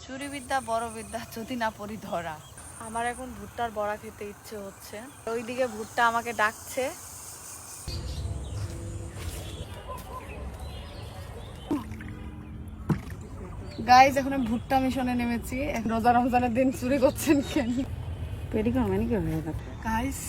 চুরি বিদ্যা বড় বিদ্যা যদি না পড়ি ধরা। আমার এখন ভুট্টার বড়া খেতে ইচ্ছে হচ্ছে, ওইদিকে ভুট্টা আমাকে ডাকছে। গাইজ এখন আমি ভুট্টা মিশনে নেমেছি। রোজা রমজানের দিন চুরি করছেন কেন? পেডিকিউর ম্যানিকিউর হয়ে গেল গাইজ।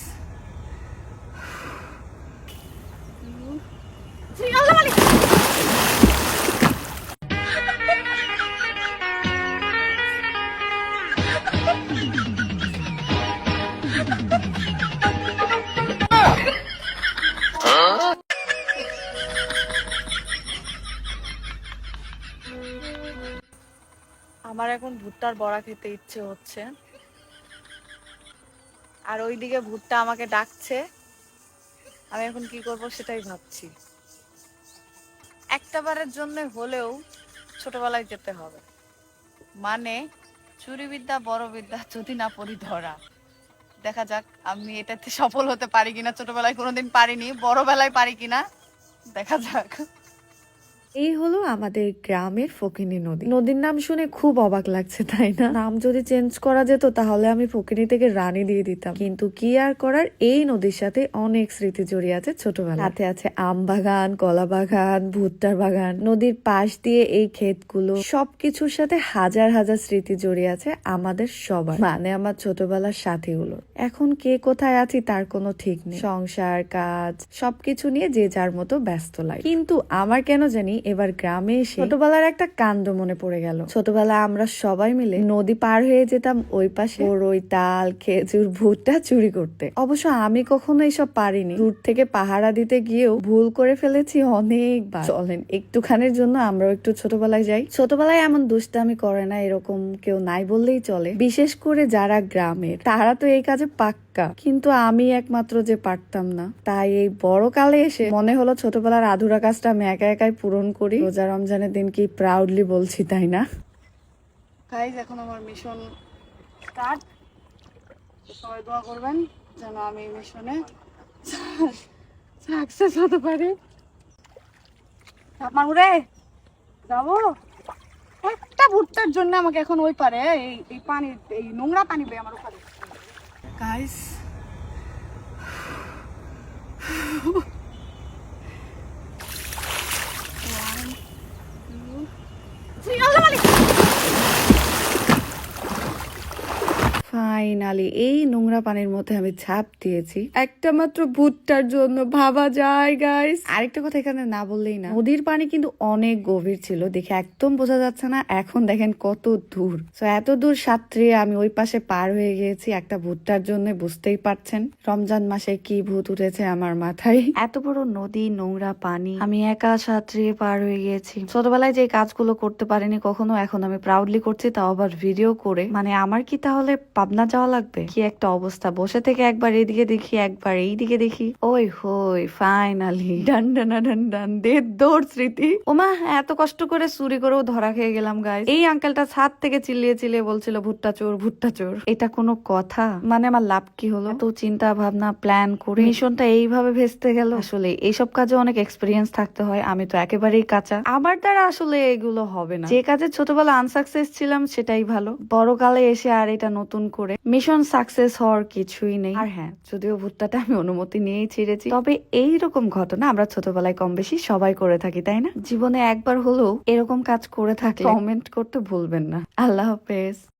আমার এখন ভুট্টার বড়া খেতে ইচ্ছে হচ্ছে, আর ওইদিকে ভুট্টা আমাকে ডাকছে। আমি এখন কি করব সেটাই ভাবছি। একটা বারের জন্য হলেও ছোটবেলায় যেতে হবে, মানে চুরি বিদ্যা বড় বিদ্যা যদি না পড়ি ধরা। দেখা যাক আমি এটাতে সফল হতে পারি কিনা। ছোটবেলায় কোনোদিন পারিনি, বড়বেলায় পারি কিনা দেখা যাক। এই হলো আমাদের গ্রামের ফকিনী নদী। নদীর নাম শুনে খুব অবাক লাগছে, তাই না? নাম যদি চেঞ্জ করা যেত তাহলে আমি ফকিনী থেকে রানী দিয়ে দিতাম, কিন্তু কি আর করার, এই নদীর সাথে অনেক স্মৃতি জড়িয়ে আছে ছোটবেলা। সাথে আছে আম বাগান, কলা বাগান, ভুট্টার বাগান। নদীর পাশ দিয়ে এই ক্ষেতগুলো, সবকিছুর সাথে হাজার হাজার স্মৃতি জড়িয়ে আছে আমাদের সবার, মানে আমার ছোটবেলার সাথীগুলো। এখন কে কোথায় আছি তার কোনো ঠিক নেই, সংসার কাজ সবকিছু নিয়ে যে যার মতো ব্যস্ত লাগে। কিন্তু আমার কেন জানি এবার গ্রামে এসে ছোটবেলার একটা কাণ্ড মনে পড়ে গেল। ছোটবেলায় আমরা সবাই মিলে নদী পার হয়ে যেতাম ওই পাশে বড়ই, তাল, খেজুর, ভুট্টা চুরি করতে। অবশ্য আমি কখনো এসব পারিনি। দূর থেকে পাহারা দিতে গিয়েও ভুল করে ফেলেছি অনেকবার। চলেন একটুখানির জন্য আমরাও একটু ছোটবেলায় যাই। ছোটবেলায় এমন দুষ্টামি করে না এরকম কেউ নাই বললেই চলে, বিশেষ করে যারা গ্রামের, তারা তো এই কাজে পাক্কা। কিন্তু আমি একমাত্র যে পারতাম না। তাই এই বড় কালে এসে মনে হলো ছোটবেলার আধুরা কাজটা আমি একা একাই পূরণ করি। রোজা রমজানের দিন কি প্রাউডলি বলছি, তাই না? গাইজ এখন আমার মিশন স্টার্ট। সবাই দোয়া করবেন যেন আমি এই মিশনে সাকসেস হতে পারি। আমার উড়ে যাবো। একটা ভুট্টার জন্য আমাকে এখন ওই পারে এই পানি, এই নোংরা পানি বেয়ে আমার ওখানে। গাইস ফাইনালি এই নোংরা পানির মধ্যে আমি ঝাঁপ দিয়েছি একটা মাত্র ভুট্টার জন্য। ভাবা যায় গাইস। আরেকটা কথা এখানে না বললেই না, নদীর পানি কিন্তু অনেক গভীর ছিল, দেখে একদম বোঝা যাচ্ছে না। এখন দেখেন কত দূর। তো এত দূর সাঁতরিয়ে আমি ওই পাশে পার হয়ে গিয়েছি একটা ভুট্টার জন্য। বুঝতেই পারছেন রমজান মাসে কি ভূত উঠেছে আমার মাথায়। এত বড় নদী, নোংরা পানি, আমি একা সাঁতরিয়ে পার হয়ে গিয়েছি। ছোটবেলায় যে কাজগুলো করতে পারিনি কখনো, এখন আমি প্রাউডলি করছি, তাও আবার ভিডিও করে। মানে আমার কি তাহলে পাবনা যাওয়া লাগবে? কি একটা অবস্থা, বসে থেকে একবার এইদিকে দেখি একবার এইদিকে দেখি। ওই হই ফাইনালি ডান ডানা ডান ডান দে দৌড় স্মৃতি। ওমা এত কষ্ট করে চুরি করেও ধরা খেয়ে গেলাম গাইস। এই আঙ্কেলটা ছাদ থেকে চিল্লিয়ে চিল্লিয়ে বলছিল ভুট্টা চোর ভুট্টা চোর। এটা কোনো কথা? মানে আমার লাভ কি হলো? তো চিন্তা ভাবনা প্ল্যান করে মিশনটা এইভাবে ভেস্তে গেল। আসলে এইসব কাজে অনেক এক্সপিরিয়েন্স থাকতে হয়, আমি তো একেবারেই কাঁচা। আমার দ্বারা আসলে এগুলো হবে না। যে কাজে ছোটবেলা আনসাকসেস ছিলাম সেটাই ভালো, বড় কালে এসে আর এটা নতুন করে মিশন সাকসেস হওয়ার কিছুই নেই। আর হ্যাঁ, যদিও ভুট্টাটা আমি অনুমতি নিয়েই ছিঁড়েছি, তবে এইরকম ঘটনা আমরা ছোটবেলায় কম বেশি সবাই করে থাকি, তাই না? জীবনে একবার হলেও এরকম কাজ করে থাকলে কমেন্ট করতে ভুলবেন না। আল্লাহ হাফেজ।